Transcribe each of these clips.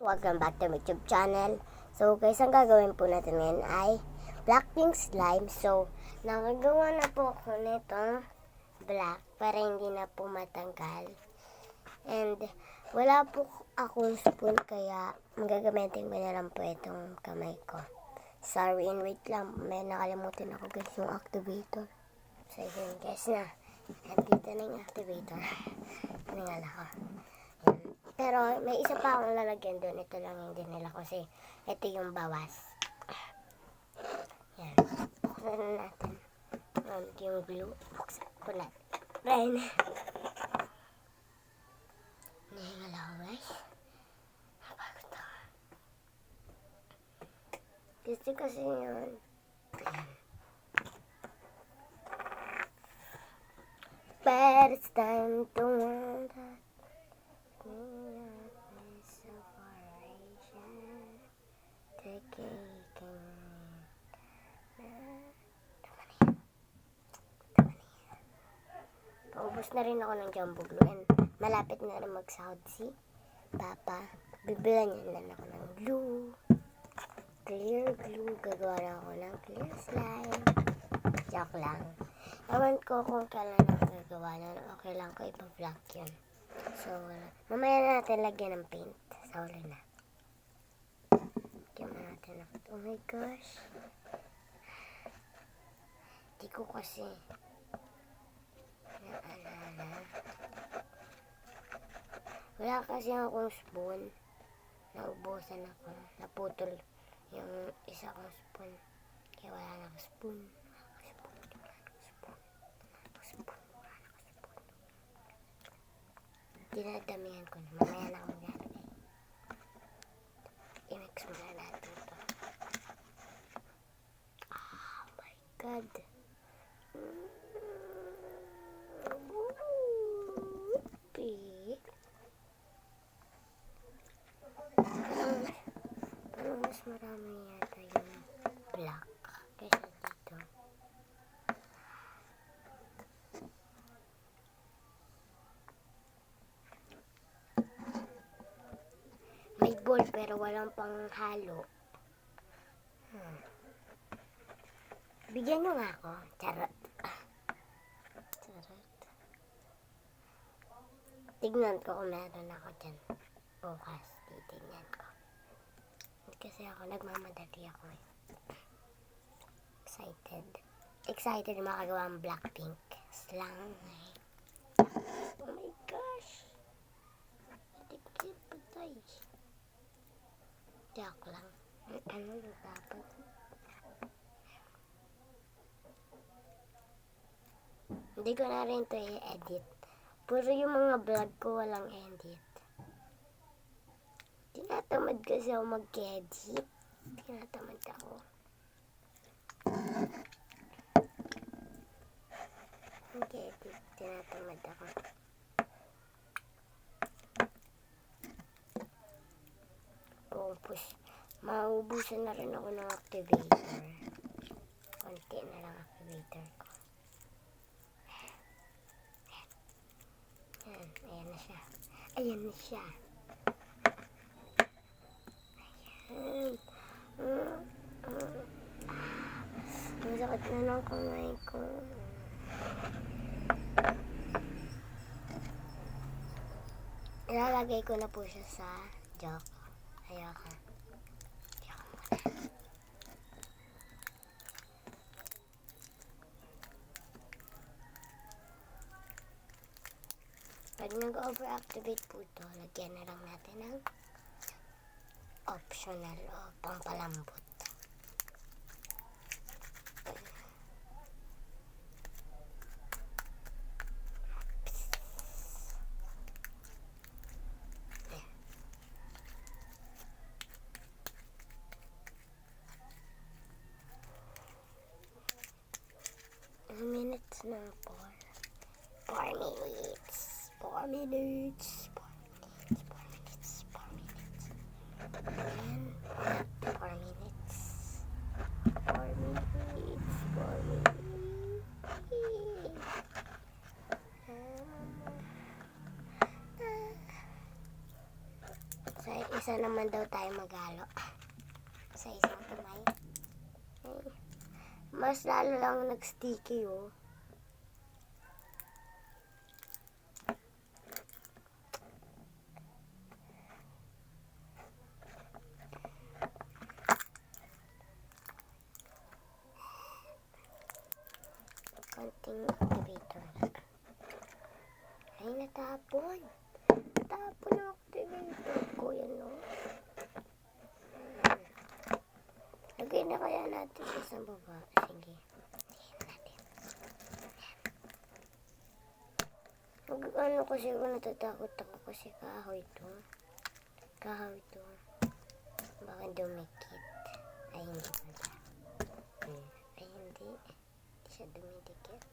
Welcome back to my YouTube channel. So guys, ang gagawin po natin ngayon ay Blackpink slime. So, nakagawa na po ako nitong black para hindi na po matanggal. And wala po akong spoon kaya magagamitin ko na lang po itong kamay ko. Sorry, and wait lang. May nakalimutin ako guys yung activator. So yun guys na. Nandito na yung activator. Naningal ako. Pero may isa pa akong lalagyan doon. Ito lang yung dinala ko kasi ito yung bawas. Yan. Buksan na natin. Yung glue. Buksan ko na. Then, nahingal ako guys. Napagod ako. Kasi yun. But it's time to want that. Paubos na rin ako ng jumbo glue and malapit na rin mag-sahod si Papa. Bibilan niya lang ako ng glue. Clear glue. Gagawa na ako ng clear slime. Joke lang. Ewan ko kung kailan ako gagawa na. Okay lang ko ipa-vlog yun. So, mamaya na natin lagyan ng paint. Sa ulo na. Lagyan natin ng... Oh my gosh. Di ko kasi... naalala. Wala kasi akong spoon. Naubusan ako. Naputol yung isa kong spoon. Kaya wala na akong spoon. Dinadamihan ko na. Mamaya na ako maglalagay. I-mix mo na natin ito. Oh my God. Parang mas marami yata yung black kaysa dito. May ball pero walang panghalo. Bigyan nyo nga ako. Charot. Charot. Tignan ko kung meron ako dyan. Bukas. Titignan ko. Kasi ako nagmamadali ako eh. Excited makagawa ang Blackpink slime. Oh my gosh. Tikit patay. Joke lang. Ano yung dapat? Hindi ko na rin ito i-edit. Puro yung mga vlog ko walang edit. Tinatamad kasi ako mag-edit. Tinatamad ako. Mag-edit. Tinatamad ako. Tapos, maubusan na rin ako ng activator. Konti na lang activator ko. Ayan, ayan na siya. Ayan na siya. Ayan. Ang sakit na ng kamay ko. Ilalagay ko na po siya sa jug. Ayoko. Pag nag-overactivate po ito, lagyan na lang natin ng optional o pampalambot. Minutes na 4 minutes. 4 minutes. 4 minutes. 4 minutes. Ayan. 4 minutes. 4 minutes. 4 minutes. isa naman daw tayo maghalo. Sa isang kamay. Ay, mas lalo lang nag-sticky, oh. Konting activator. Ay, natapon. Natapon ang activator ko. Yan, no? Lagay na kaya natin siya sa baba. Sige. Ano kasi ako natatakot ako kasi kahoy to. Kahoy to. Baka dumikit. Ay, hindi pala. Ay, hindi. Hindi siya dumidikit.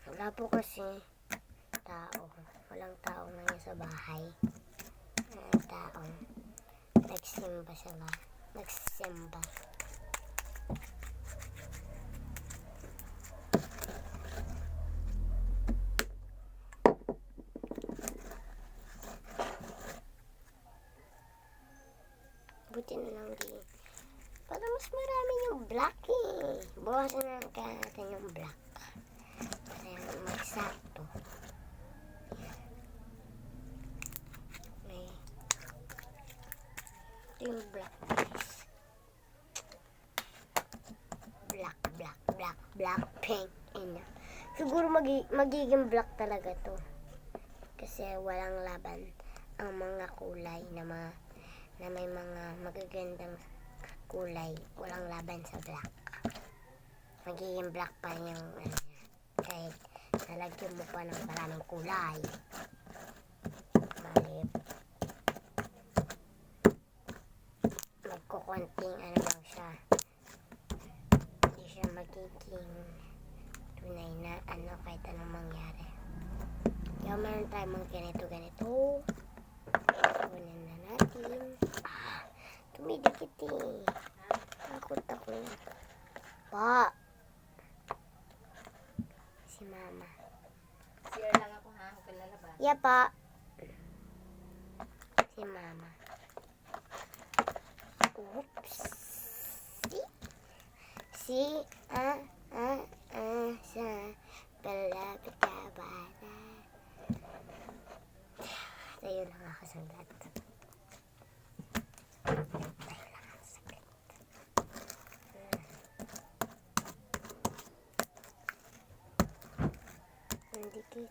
Wala po kasi tao. Walang tao ngayon sa bahay. Walang tao. Nagsimba siya ba? Nagsimba. Buti na lang di. Para mas marami yung black eh. Bawasan na lang kaya natin yung black. Magsakto. May ito yung black guys. Black, pink. Siguro magiging black talaga to. Kasi walang laban ang mga kulay na may mga magagandang kulay. Walang laban sa black. Magiging black pa yung kahit nalagyan mo pa ng maraming kulay. Malip. Magkukunting lang siya. Hindi siya magiging tunay na kahit anong mangyari. Kaya meron tayo mga ganito. Kunin na natin. Tumidikit eh. Takot ako. Pa! Si Mama. CR lang ako ha, huwag ka lalabas. Yeah, pa. Si Mama. Oops. Sa palapit ka bata. Tayo lang ako sa lahat. Dikit.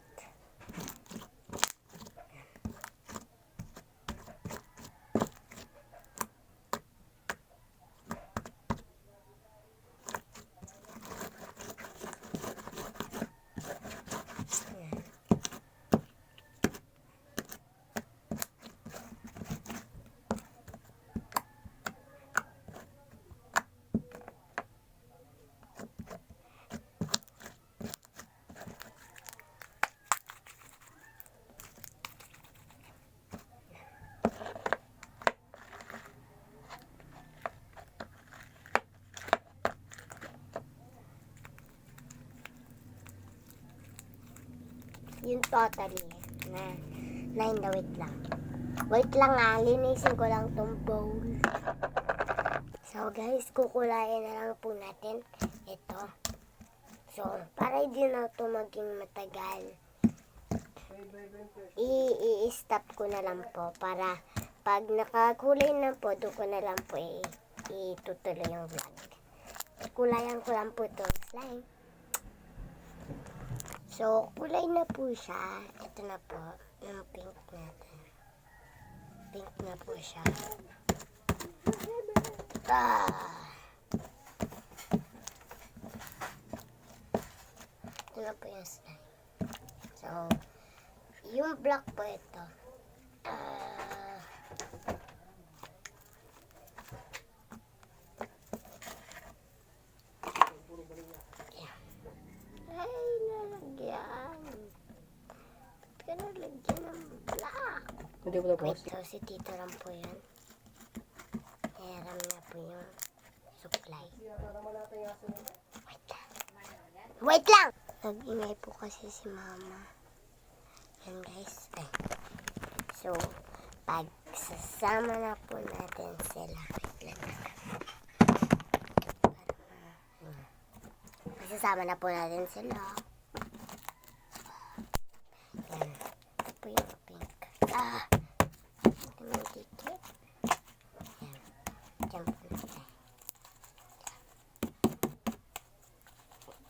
Yung totally na hindi, wait lang linisin ko lang tong bowl. So guys, kukulayan na lang po natin ito. So para hindi na ito maging matagal, i-stop ko na lang po para pag nakakulay na po, doon ko na lang po itutuloy yung vlog. Kulayan ko lang po itong slime. So, kulay na po siya. Ito na po, yung pink natin. Pink na po siya. Ito na po yung slime. So, yung black po ito. Hindi mo tapos. Wait, so si Tito Ram po yun. Hiram na po yung supply. Wait lang. Wait lang! Nag-ingay po kasi si Mama. Yan guys. Ay. So, pag sasama na po natin sila. Wait lang. Sasama na po natin sila. Yan. Ito po yung pink. Ah! Ito yung ticket. Yan. Diyan po natin.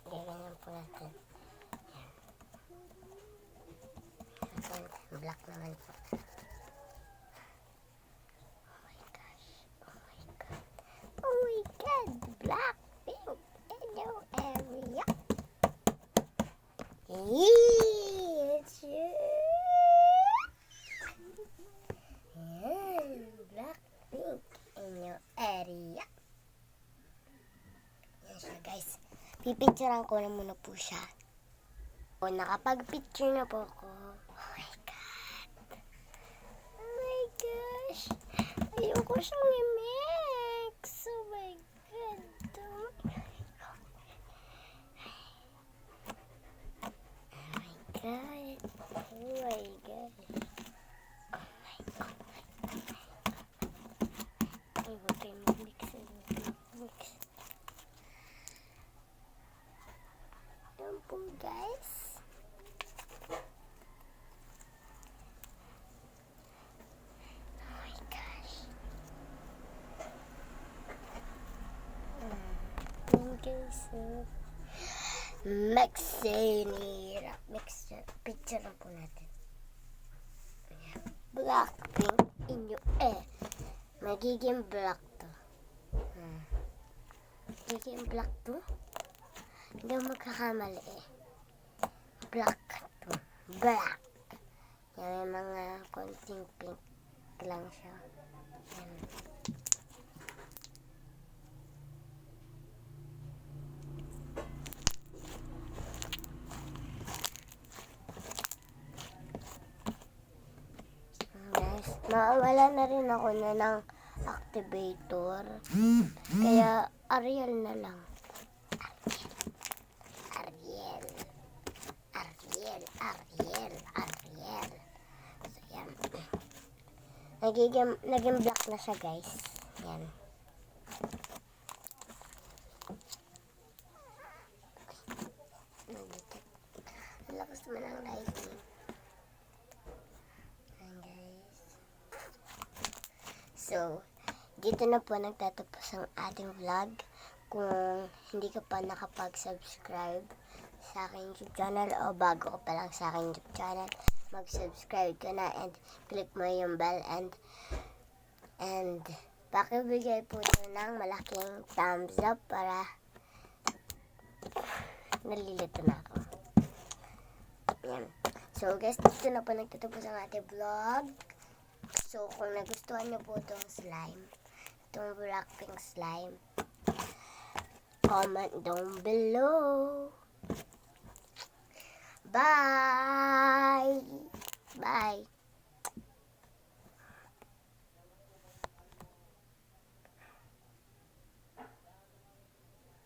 Ganyan po natin. Yan. Black naman po. Oh my gosh. Oh my god. Oh my god. Black, pink. Hello, area. It's you. Yan. Black, pink in your area. Yan siya guys. Pipicturean ko na muna po siya. O, nakapag-picture na po ako. Oh my god. Oh my gosh. Ayoko siyang i-mix. Oh my god. Oh my god. Oh my god. Oh my god. Ay, huwag kayo mag-mix. Mix. Yan po guys. Oh my gosh. Thank you so Maxinira. Picture lang po natin. Black, pink, in your air. Magiging black to. Magiging black to. Hindi ako magkakamali eh. Black to. Black. Yan, may mga konting pink lang siya. Yan. Guys, mawala na rin ako na ng activator. Kaya Ariel na lang. Ariel. Ariel. Ariel. Ariel. So, yan. Naging black na siya, guys. Yan. Lakas naman ang lighting. Yan, guys. So, dito na po nagtatapos ang ating vlog. Kung hindi ka pa nakapag-subscribe sa aking YouTube channel o bago ka pa lang sa aking YouTube channel, mag-subscribe ka na and click mo yung bell and pakibigay po ito ng malaking thumbs up para nalilito na ako. Yan. So guys, dito na po nagtatapos ang ating vlog. So kung nagustuhan niyo po itong slime, itong black pink slime, comment down below. Bye! Bye!